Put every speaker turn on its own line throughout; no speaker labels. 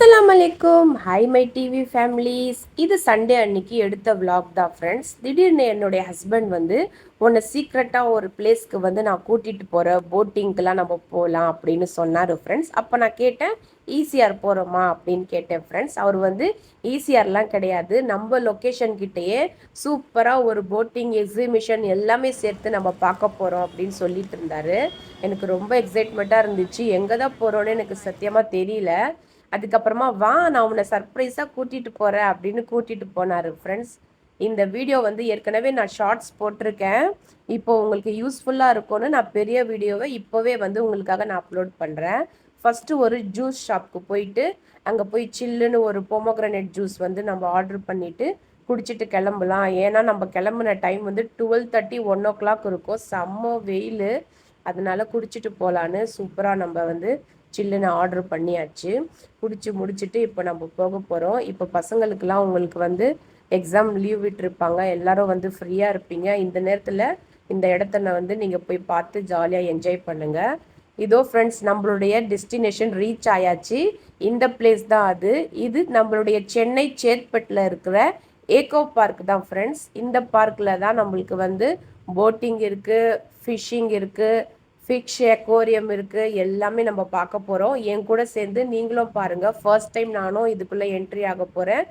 அஸ்ஸலாமு அலைக்கும். Hi my TV families. இது சண்டே அன்னைக்கு எடுத்த vlog தான் ஃப்ரெண்ட்ஸ். திடீர்னு என்னுடைய ஹஸ்பண்ட் வந்து உன்னை சீக்ரெட்டாக ஒரு பிளேஸ்க்கு வந்து நான் கூட்டிகிட்டு போகிறேன், போட்டிங்க்கெலாம் நம்ம போகலாம் அப்படின்னு சொன்னார் ஃப்ரெண்ட்ஸ். அப்போ நான் கேட்டேன், ஈசிஆர் போகிறோமா அப்படின்னு கேட்டேன் ஃப்ரெண்ட்ஸ். அவர் வந்து ஈசிஆர்லாம் கிடையாது, நம்ம லொக்கேஷன் கிட்டேயே சூப்பராக ஒரு போட்டிங் எக்ஸிபிஷன் எல்லாமே சேர்த்து நம்ம பார்க்க போகிறோம் அப்படின்னு சொல்லிட்டு இருந்தார். எனக்கு ரொம்ப எக்ஸைட்மெண்ட்டாக இருந்துச்சு. எங்கே தான் போகிறோன்னு எனக்கு சத்தியமாக தெரியல. அதுக்கப்புறமா வா நான் உன்னை சர்ப்ரைஸாக கூட்டிகிட்டு போகிறேன் அப்படின்னு கூட்டிகிட்டு போனார் ஃப்ரெண்ட்ஸ். இந்த வீடியோ வந்து ஏற்கனவே நான் ஷார்ட்ஸ் போட்டிருக்கேன். இப்போ உங்களுக்கு யூஸ்ஃபுல்லாக இருக்கும்னு நான் பெரிய வீடியோவை இப்போவே வந்து உங்களுக்காக நான் அப்லோட் பண்ணுறேன். ஃபஸ்ட்டு ஒரு ஜூஸ் ஷாப்புக்கு போயிட்டு அங்கே போய் சில்லுன்னு ஒரு பொமோக்ரனேட் ஜூஸ் வந்து நம்ம ஆர்டர் பண்ணிவிட்டு குடிச்சிட்டு கிளம்பலாம். ஏன்னா நம்ம கிளம்புன டைம் வந்து 12:30 1 o'clock இருக்கும். செம்ம வெயில், அதனால குடிச்சிட்டு போகலான்னு சூப்பராக நம்ம வந்து சில்லுன்னு ஆர்டர் பண்ணியாச்சு. குடிச்சு முடிச்சுட்டு இப்போ நம்ம போக போகிறோம். இப்போ பசங்களுக்கெல்லாம் உங்களுக்கு வந்து எக்ஸாம் லீவ் விட்டுருப்பாங்க, எல்லாரும் வந்து ஃப்ரீயாக இருப்பீங்க. இந்த நேரத்தில் இந்த இடத்த வந்து நீங்கள் போய் பார்த்து ஜாலியாக என்ஜாய் பண்ணுங்கள். இதோ ஃப்ரெண்ட்ஸ், நம்மளுடைய டெஸ்டினேஷன் ரீச் ஆயாச்சு. இந்த பிளேஸ் தான் அது. இது நம்மளுடைய சென்னை சேத்பட்டில் இருக்கிற ஏகோ பார்க் தான் ஃப்ரெண்ட்ஸ். இந்த பார்க்கில் தான் நம்மளுக்கு வந்து போட்டிங் இருக்குது, ஃபிஷ்ஷிங் இருக்குது, ஃபிஷ் அக்வேரியம் இருக்குது, எல்லாமே நம்ம பார்க்க போகிறோம். என் கூட சேர்ந்து நீங்களும் பாருங்கள். ஃபர்ஸ்ட் டைம் நானும் இதுக்குள்ளே என்ட்ரி ஆக போகிறேன்.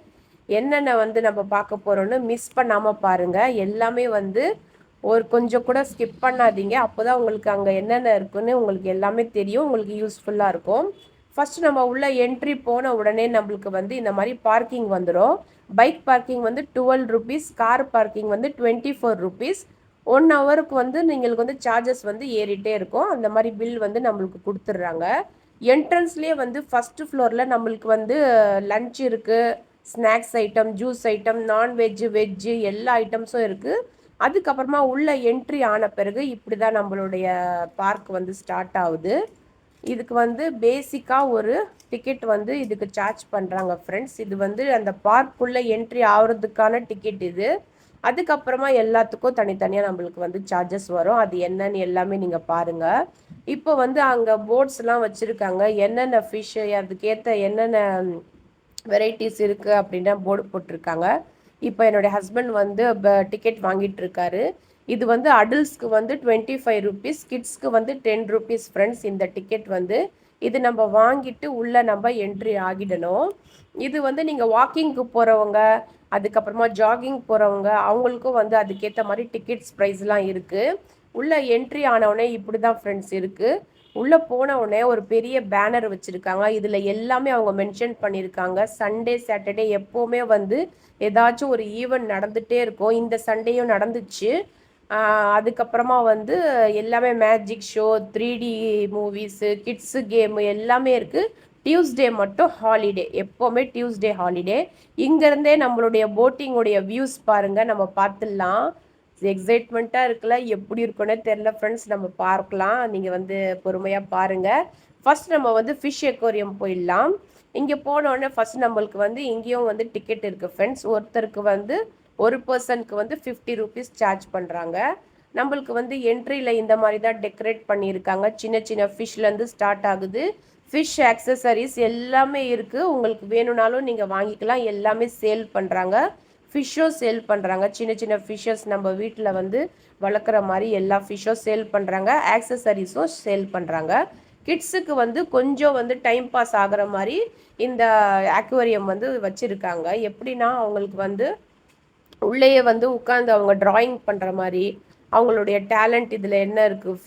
என்னென்ன வந்து நம்ம பார்க்க போகிறோன்னு மிஸ் பண்ணாமல் பாருங்கள். எல்லாமே வந்து ஒரு கொஞ்சம் கூட ஸ்கிப் பண்ணாதீங்க. அப்போ தான் உங்களுக்கு அங்கே என்னென்ன இருக்குன்னு உங்களுக்கு எல்லாமே தெரியும், உங்களுக்கு யூஸ்ஃபுல்லாக இருக்கும். ஃபஸ்ட்டு நம்ம உள்ள என்ட்ரி போன உடனே நம்மளுக்கு வந்து இந்த மாதிரி பார்க்கிங் வந்துடும். பைக் பார்க்கிங் வந்து 12 rupees, கார் பார்க்கிங் வந்து 24 rupees. 1 ஹவருக்கு வந்து நீங்களுக்கு வந்து சார்ஜஸ் வந்து ஏறிட்டே இருக்கும். அந்த மாதிரி பில் வந்து நம்மளுக்கு கொடுத்துட்றாங்க. என்ட்ரன்ஸ்லேயே வந்து ஃபஸ்ட்டு ஃப்ளோரில் நம்மளுக்கு வந்து லன்ச் இருக்குது, snacks item, juice item, non veg, veg எல்லா ஐட்டம்ஸும் இருக்குது. அதுக்கப்புறமா உள்ள என்ட்ரி ஆன பிறகு இப்படி தான் நம்மளுடைய பார்க் வந்து ஸ்டார்ட் ஆகுது. இதுக்கு வந்து பேசிக்காக ஒரு டிக்கெட் வந்து இதுக்கு சார்ஜ் பண்ணுறாங்க ஃப்ரெண்ட்ஸ். இது வந்து அந்த பார்க்குள்ளே என்ட்ரி ஆகிறதுக்கான டிக்கெட் இது. அதுக்கப்புறமா எல்லாத்துக்கும் தனித்தனியாக நம்மளுக்கு வந்து சார்ஜஸ் வரும். அது என்னன்னு எல்லாமே நீங்கள் பாருங்கள். இப்போ வந்து அங்கே போர்ட்ஸ்லாம் வச்சுருக்காங்க, என்னென்ன ஃபிஷ்ஷு அதுக்கேற்ற என்னென்ன வெரைட்டிஸ் இருக்குது அப்படின்னா போர்டு போட்டிருக்காங்க. இப்போ என்னுடைய ஹஸ்பண்ட் வந்து டிக்கெட் வாங்கிட்டு இருக்காரு. இது வந்து அடல்ட்ஸ்க்கு வந்து 25 rupees, கிட்ஸ்க்கு வந்து 10 rupees ஃப்ரெண்ட்ஸ். இந்த டிக்கெட் வந்து இது நம்ம வாங்கிட்டு உள்ளே நம்ம என்ட்ரி ஆகிடணும். இது வந்து நீங்கள் வாக்கிங்க்கு போகிறவங்க, அதுக்கப்புறமா ஜாகிங் போகிறவங்க, அவங்களுக்கும் வந்து அதுக்கேற்ற மாதிரி டிக்கெட்ஸ் ப்ரைஸ்லாம் இருக்குது. உள்ளே என்ட்ரி ஆனவுடனே இப்படி தான் ஃப்ரெண்ட்ஸ் இருக்குது. உள்ளே போனவுடனே ஒரு பெரிய பேனர் வச்சுருக்காங்க. இதில் எல்லாமே அவங்க மென்ஷன் பண்ணியிருக்காங்க. சண்டே சாட்டர்டே எப்போவுமே வந்து ஏதாச்சும் ஒரு ஈவெண்ட் நடந்துகிட்டே இருக்கும். இந்த சண்டேயும் நடந்துச்சு. அதுக்கப்புறமா வந்து எல்லாமே magic show, 3D movies, kids game எல்லாமே இருக்குது. டியூஸ்டே மட்டும் ஹாலிடே, எப்போவுமே டியூஸ்டே ஹாலிடே. இங்கேருந்தே நம்மளுடைய போட்டிங்குடைய வியூஸ் பாருங்கள், நம்ம பார்த்துடலாம். எக்ஸைட்மெண்ட்டாக இருக்குல்ல, எப்படி இருக்குன்னே தெரில ஃப்ரெண்ட்ஸ். நம்ம பார்க்கலாம், நீங்கள் வந்து பொறுமையாக பாருங்கள். ஃபஸ்ட் நம்ம வந்து ஃபிஷ் அக்வேரியம் போயிடலாம். இங்கே போனோடனே ஃபஸ்ட் நம்மளுக்கு வந்து இங்கேயும் வந்து டிக்கெட் இருக்குது ஃப்ரெண்ட்ஸ். ஒருத்தருக்கு வந்து ஒரு பர்சனுக்கு வந்து 50 rupees சார்ஜ் பண்ணுறாங்க. நம்மளுக்கு வந்து என்ட்ரியில் இந்த மாதிரி தான் டெக்கரேட் பண்ணியிருக்காங்க. சின்ன சின்ன ஃபிஷ்லேருந்து ஸ்டார்ட் ஆகுது. ஃபிஷ் ஆக்சசரிஸ் எல்லாமே இருக்குது. உங்களுக்கு வேணும்னாலும் நீங்கள் வாங்கிக்கலாம். எல்லாமே சேல் பண்ணுறாங்க. ஃபிஷ்ஷும் சேல் பண்ணுறாங்க. சின்ன சின்ன ஃபிஷ்ஷஸ் நம்ம வீட்டில் வந்து வளர்க்குற மாதிரி எல்லா ஃபிஷ்ஷும் சேல் பண்ணுறாங்க. ஆக்சசரிஸும் சேல் பண்ணுறாங்க. கிட்ஸுக்கு வந்து கொஞ்சம் வந்து டைம் பாஸ் ஆகிற மாதிரி இந்த அக்வேரியம் வந்து வச்சுருக்காங்க. எப்படின்னா அவங்களுக்கு வந்து உள்ளேயே வந்து உட்காந்து அவங்க ட்ராயிங் பண்ணுற மாதிரி, அவங்களுடைய டேலண்ட் இதில் என்ன இருக்குது,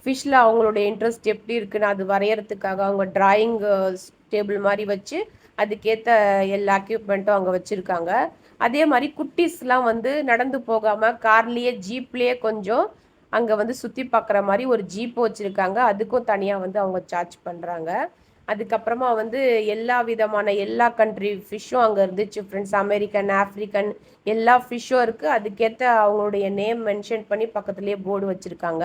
ஃபிஷ்ஷில் அவங்களுடைய இன்ட்ரெஸ்ட் எப்படி இருக்குன்னு அது வரைகிறதுக்காக அவங்க ட்ராயிங் டேபிள் மாதிரி வச்சு அதுக்கேற்ற எல்லா எக்யூப்மெண்ட்டும் அங்கே வச்சுருக்காங்க. அதே மாதிரி குட்டீஸ்லாம் வந்து நடந்து போகாமல் கார்லேயே ஜீப்லேயே கொஞ்சம் அங்கே வந்து சுற்றி பார்க்குற மாதிரி ஒரு ஜீப்பு வச்சுருக்காங்க. அதுக்கும் தனியாக வந்து அவங்க சார்ஜ் பண்ணுறாங்க. அதுக்கப்புறமா வந்து எல்லா கண்ட்ரி ஃபிஷ்ஷும் அங்கே இருந்துச்சு ஃப்ரெண்ட்ஸ். அமெரிக்கன், ஆஃப்ரிக்கன் எல்லா ஃபிஷ்ஷும் இருக்குது. அதுக்கேற்ற அவங்களுடைய நேம் மென்ஷன் பண்ணி பக்கத்துலேயே போர்டு வச்சுருக்காங்க.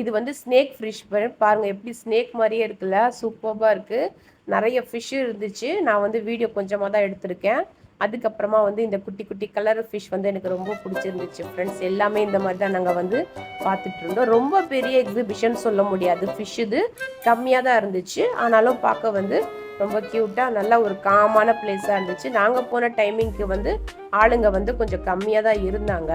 இது வந்து ஸ்னேக் ஃபிஷ் பாருங்கள், எப்படி ஸ்னேக் மாதிரியே இருக்குல்ல, சூப்பராக இருக்குது. நிறைய ஃபிஷ்ஷு இருந்துச்சு. நான் வந்து வீடியோ கொஞ்சமாக தான் எடுத்திருக்கேன். அதுக்கப்புறமா வந்து இந்த குட்டி குட்டி கலர் ஃபிஷ் வந்து எனக்கு ரொம்ப பிடிச்சிருந்துச்சு ஃப்ரெண்ட்ஸ். எல்லாமே இந்த மாதிரி தான் நாங்கள் வந்து பார்த்துட்டு இருந்தோம். ரொம்ப பெரிய எக்ஸிபிஷன் சொல்ல முடியாது, ஃபிஷ் இது கம்மியாக தான் இருந்துச்சு. ஆனாலும் பார்க்க வந்து ரொம்ப க்யூட்டாக நல்லா ஒரு காமான பிளேஸாக இருந்துச்சு. நாங்கள் போன டைமிங்க்கு வந்து ஆளுங்க வந்து கொஞ்சம் கம்மியாக தான் இருந்தாங்க.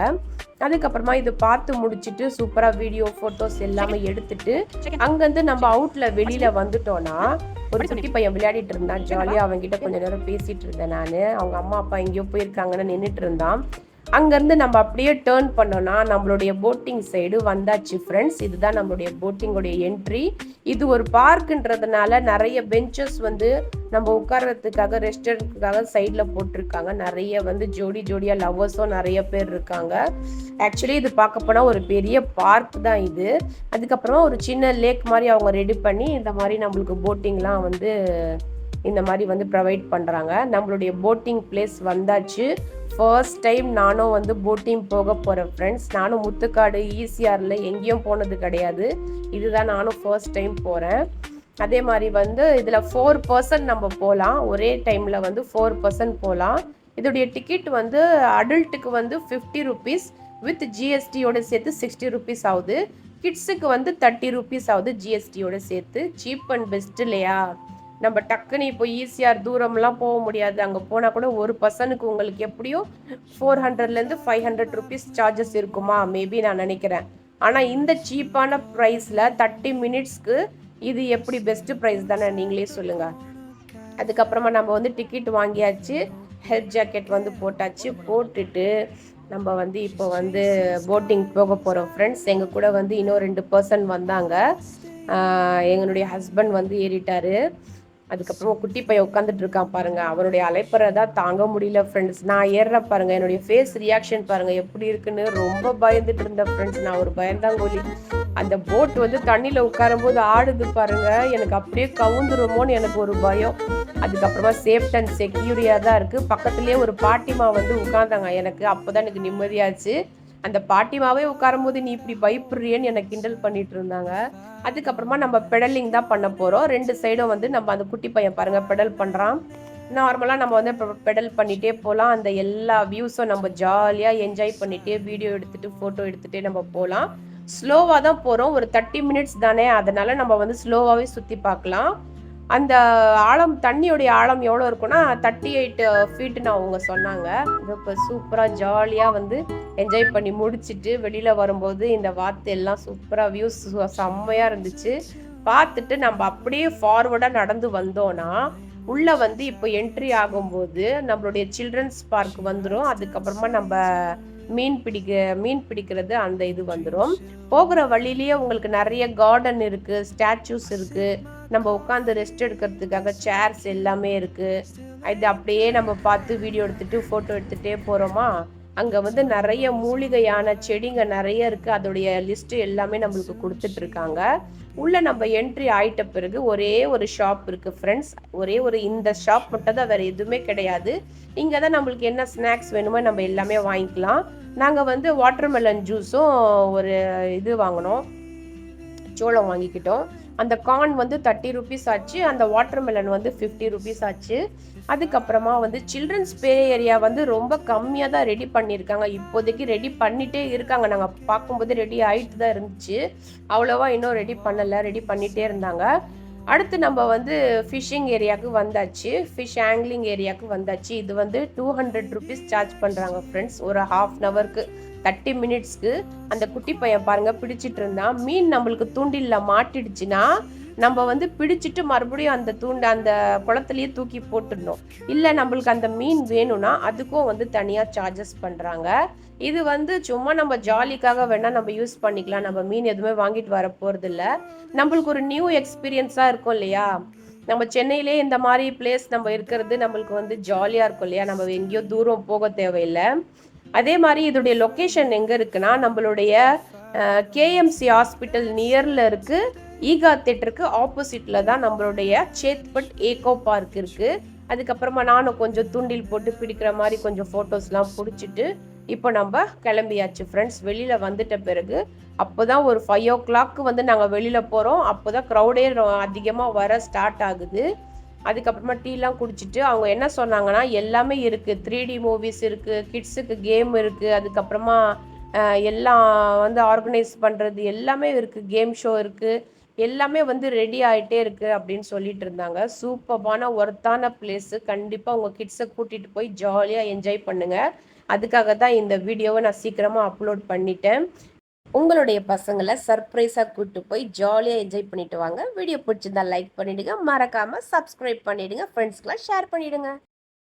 அதுக்கப்புறமா இது பார்த்து முடிச்சுட்டு சூப்பராக வீடியோ ஃபோட்டோஸ் எல்லாமே எடுத்துட்டு அங்கேருந்து நம்ம அவுட்டில் வெளியில் வந்துட்டோன்னா ஒரு குட்டி பையன் விளையாடிட்டு இருந்தான். ஜாலியாக அவங்ககிட்ட கொஞ்சம் நேரம் பேசிகிட்டு இருந்தேன் நான். அவங்க அம்மா அப்பா எங்கேயோ போயிருக்காங்கன்னு நின்றுட்டு இருந்தான். அங்கேருந்து நம்ம அப்படியே டேர்ன் பண்ணோன்னா நம்மளுடைய போட்டிங் சைடு வந்தாச்சு ஃப்ரெண்ட்ஸ். இதுதான் நம்மளுடைய போட்டிங்கோடைய என்ட்ரி. இது ஒரு பார்க்குன்றதுனால நிறைய பெஞ்சஸ் வந்து நம்ம உட்கார்றதுக்காக ரெஸ்ட் எடுக்கிறதுக்காக சைடில் போட்டிருக்காங்க. நிறைய வந்து ஜோடியாக லவ்வர்ஸும் நிறைய பேர் இருக்காங்க. ஆக்சுவலி இது பார்க்க போனால் ஒரு பெரிய பார்க் தான் இது. அதுக்கப்புறமா ஒரு சின்ன லேக் மாதிரி அவங்க ரெடி பண்ணி இந்த மாதிரி நம்மளுக்கு போட்டிங்லாம் வந்து இந்த மாதிரி வந்து ப்ரொவைட் பண்ணுறாங்க. நம்மளுடைய போட்டிங் பிளேஸ் வந்தாச்சு. ஃபர்ஸ்ட் டைம் நானும் வந்து போட்டிங் போக போகிறேன் ஃப்ரெண்ட்ஸ். நானும் முத்துக்காடு ஈசிஆரில் எங்கேயும் போனது கிடையாது. இதுதான் நானும் ஃபர்ஸ்ட் டைம் போகிறேன். அதே மாதிரி வந்து இதில் 4 பர்சன் நம்ம போகலாம். ஒரே டைமில் வந்து 4 பர்சன் போகலாம். இதோடைய டிக்கெட் வந்து அடல்ட்டுக்கு வந்து 50 ருபீஸ் வித் ஜிஎஸ்டியோட சேர்த்து 60 ருபீஸ் ஆகுது. கிட்ஸுக்கு வந்து 30 ருபீஸ் ஆகுது ஜிஎஸ்டியோட சேர்த்து. சீப் அண்ட் பெஸ்ட் இல்லையா? நம்ம டக்குன்னு இப்போ ஈஸியாக தூரம்லாம் போக முடியாது. அங்கே போனால் கூட ஒரு பர்சனுக்கு உங்களுக்கு எப்படியும் 400லேருந்து 500 ருபீஸ் சார்ஜஸ் இருக்குமா மேபி நான் நினைக்கிறேன். ஆனால் இந்த சீப்பான ப்ரைஸில் 30 மினிட்ஸ்க்கு இது எப்படி பெஸ்ட்டு ப்ரைஸ் தானே, நீங்களே சொல்லுங்கள். அதுக்கப்புறமா நம்ம வந்து டிக்கெட் வாங்கியாச்சு. ஹெல்த் ஜாக்கெட் வந்து போட்டாச்சு. போட்டுட்டு நம்ம வந்து இப்போ வந்து போட்டிங் போக போகிறோம் ஃப்ரெண்ட்ஸ். எங்கள் கூட வந்து இன்னும் 2 பர்சன் வந்தாங்க. எங்களுடைய ஹஸ்பண்ட் வந்து ஏறிட்டார். அதுக்கப்புறம் குட்டி பையன் உட்காந்துட்டு இருக்கான் பாருங்க. அவனுடைய அலைப்பறதா தாங்க முடியல ஃப்ரெண்ட்ஸ். நான் ஏறுற பாருங்க, என்னுடைய ஃபேஸ் ரியாக்ஷன் பாருங்க எப்படி இருக்குன்னு. ரொம்ப பயந்துட்டு இருந்தேன் ஃப்ரெண்ட்ஸ். நான் ஒரு பயந்தாங்கோலி. அந்த போட் வந்து தண்ணியில் உட்காரும் போது ஆடுது பாருங்க, எனக்கு அப்படியே கவுந்துருமோன்னு எனக்கு ஒரு பயம். அதுக்கப்புறமா சேஃப்ட் அண்ட் செக்யூரியாக தான் இருக்குது. பக்கத்துலேயே ஒரு பாட்டிமா வந்து உட்காந்தாங்க. எனக்கு அப்போ தான் எனக்கு நிம்மதியாச்சு. அந்த பாட்டிமாவே உட்காரும் போது நீ இப்படி பயப்படுறியன்னு எனக்கு கிண்டல் பண்ணிட்டு இருந்தாங்க. அதுக்கப்புறமா நம்ம பெடலிங் தான் பண்ண போகிறோம். 2 சைடும் வந்து நம்ம அந்த குட்டி பையன் பாருங்கள் பெடல் பண்ணுறான். நார்மலாக நம்ம வந்து பெடல் பண்ணிகிட்டே போகலாம். அந்த எல்லா வியூஸும் நம்ம ஜாலியாக என்ஜாய் பண்ணிகிட்டே வீடியோ எடுத்துகிட்டு ஃபோட்டோ எடுத்துகிட்டே நம்ம போகலாம். ஸ்லோவாக தான் போகிறோம். ஒரு 30 மினிட்ஸ் தானே, அதனால் நம்ம வந்து ஸ்லோவாகவே சுற்றி பார்க்கலாம். அந்த ஆழம், தண்ணியோடைய ஆழம் எவ்வளோ இருக்குன்னா 38 ஃபீட்டுன்னு அவங்க சொன்னாங்க. இப்போ சூப்பராக ஜாலியாக வந்து என்ஜாய் பண்ணி முடிச்சுட்டு வெளியில் வரும்போது இந்த வாத்து எல்லாம் சூப்பராக வியூஸ் செம்மையாக இருந்துச்சு. பார்த்துட்டு நம்ம அப்படியே ஃபார்வர்டாக நடந்து வந்தோன்னா உள்ளே வந்து இப்போ என்ட்ரி ஆகும்போது நம்மளுடைய சில்ட்ரன்ஸ் பார்க் வந்துடும். அதுக்கப்புறமா நம்ம மீன் பிடிக்கிறது அந்த இது வந்துடும். போகிற வழியிலேயே உங்களுக்கு நிறைய கார்டன் இருக்குது, ஸ்டாச்சூஸ் இருக்குது, நம்ம உட்காந்து ரெஸ்ட் எடுக்கிறதுக்காக சேர்ஸ் எல்லாமே இருக்குது. இது அப்படியே நம்ம பார்த்து வீடியோ எடுத்துகிட்டு ஃபோட்டோ எடுத்துகிட்டே போகிறோமா. அங்கே வந்து நிறைய மூலிகையான செடிங்க நிறைய இருக்குது. அதோடைய லிஸ்ட்டு எல்லாமே நம்மளுக்கு கொடுத்துட்ருக்காங்க. உள்ளே நம்ம என்ட்ரி ஆகிட்ட பிறகு ஒரே ஒரு ஷாப் இருக்குது ஃப்ரெண்ட்ஸ். இந்த ஷாப் மட்டும் தான், வேறு எதுவுமே கிடையாது. இங்கே தான் நம்மளுக்கு என்ன ஸ்நாக்ஸ் வேணுமோ நம்ம எல்லாமே வாங்கிக்கலாம். நாங்கள் வந்து வாட்டர்மெலன் ஜூஸும் ஒரு இது வாங்கினோம், சோளம் வாங்கிக்கிட்டோம். அந்த கார்ன் வந்து 30 ருபீஸ் ஆச்சு. அந்த வாட்டர்மெலன் வந்து 50 ருபீஸ் ஆச்சு. அதுக்கப்புறமா வந்து சில்ட்ரன்ஸ் ப்ளே ஏரியா வந்து ரொம்ப கம்மியாக தான் ரெடி பண்ணியிருக்காங்க. இப்போதைக்கு ரெடி பண்ணிகிட்டே இருக்காங்க. நாங்கள் பார்க்கும்போது ரெடி ஆகிட்டு தான் இருந்துச்சு. அவ்வளோவா இன்னும் ரெடி பண்ணலை, ரெடி பண்ணிகிட்டே இருந்தாங்க. அடுத்து நம்ம வந்து ஃபிஷ்ஷிங் ஏரியாவுக்கு வந்தாச்சு. ஃபிஷ் ஆங்கிலிங் ஏரியாவுக்கு வந்தாச்சு. இது வந்து 200 ருபீஸ் சார்ஜ் பண்ணுறாங்க ஃப்ரெண்ட்ஸ். ஒரு ½ அன் ஹவருக்கு 30 மினிட்ஸ்க்கு. அந்த குட்டி பையன் பாருங்கள் பிடிச்சிட்டு இருந்தான். மீன் நம்மளுக்கு தூண்டிலில் மாட்டிடுச்சுன்னா நம்ம வந்து பிடிச்சிட்டு மறுபடியும் அந்த குளத்துலேயே தூக்கி போட்டுடணும். இல்லை நம்மளுக்கு அந்த மீன் வேணும்னா அதுக்கும் வந்து தனியாக சார்ஜஸ் பண்ணுறாங்க. இது வந்து சும்மா நம்ம ஜாலிக்காக வேணால் நம்ம யூஸ் பண்ணிக்கலாம். நம்ம மீன் எதுவுமே வாங்கிட்டு வர போகிறதில்ல. நம்மளுக்கு ஒரு நியூ எக்ஸ்பீரியன்ஸாக இருக்கும் இல்லையா. நம்ம சென்னையிலே இந்த மாதிரி பிளேஸ் நம்ம இருக்கிறது நம்மளுக்கு வந்து ஜாலியாக இருக்கும் இல்லையா. நம்ம எங்கேயோ தூரம் போக தேவையில்லை. அதே மாதிரி இதோடைய லொக்கேஷன் எங்கே இருக்குன்னா நம்மளுடைய கேஎம்சி ஹாஸ்பிட்டல் நியரில் இருக்குது. ஈகா தேட்டருக்கு ஆப்போசிட்டில் தான் நம்மளுடைய சேத்பட் ஏகோ பார்க் இருக்குது. அதுக்கப்புறமா நானும் கொஞ்சம் தூண்டில் போட்டு பிடிக்கிற மாதிரி கொஞ்சம் ஃபோட்டோஸ்லாம் பிடிச்சிட்டு இப்போ நம்ம கிளம்பியாச்சு ஃப்ரெண்ட்ஸ். வெளியில் வந்துட்ட பிறகு அப்போ தான் ஒரு 5 o'clock வந்து நாங்கள் வெளியில் போகிறோம். அப்போ தான் க்ரௌடே அதிகமாக வர ஸ்டார்ட் ஆகுது. அதுக்கப்புறமா டீலாம் குடிச்சிட்டு அவங்க என்ன சொன்னாங்கன்னா எல்லாமே இருக்குது. 3D மூவிஸ் இருக்குது, கிட்ஸுக்கு கேம் இருக்குது, அதுக்கப்புறமா எல்லாம் வந்து ஆர்கனைஸ் பண்ணுறது எல்லாமே இருக்குது, கேம் ஷோ இருக்குது. எல்லாமே வந்து ரெடி ஆகிட்டே இருக்குது அப்படின்னு சொல்லிட்டு இருந்தாங்க. சூப்பர்பான ஒர்த்தான பிளேஸு. கண்டிப்பாக உங்கள் கிட்ஸை கூட்டிகிட்டு போய் ஜாலியாக என்ஜாய் பண்ணுங்கள். அதுக்காக தான் இந்த வீடியோவை நான் சீக்கிரமாக அப்லோட் பண்ணிட்டேன். உங்களுடைய பசங்களை சர்ப்ரைஸாக கூப்பிட்டு போய் ஜாலியாக என்ஜாய் பண்ணிட்டு வாங்க. வீடியோ பிடிச்சிருந்தா லைக் பண்ணிவிடுங்க. மறக்காமல் சப்ஸ்கிரைப் பண்ணிவிடுங்க. ஃப்ரெண்ட்ஸ்க்கெலாம் ஷேர் பண்ணிவிடுங்க.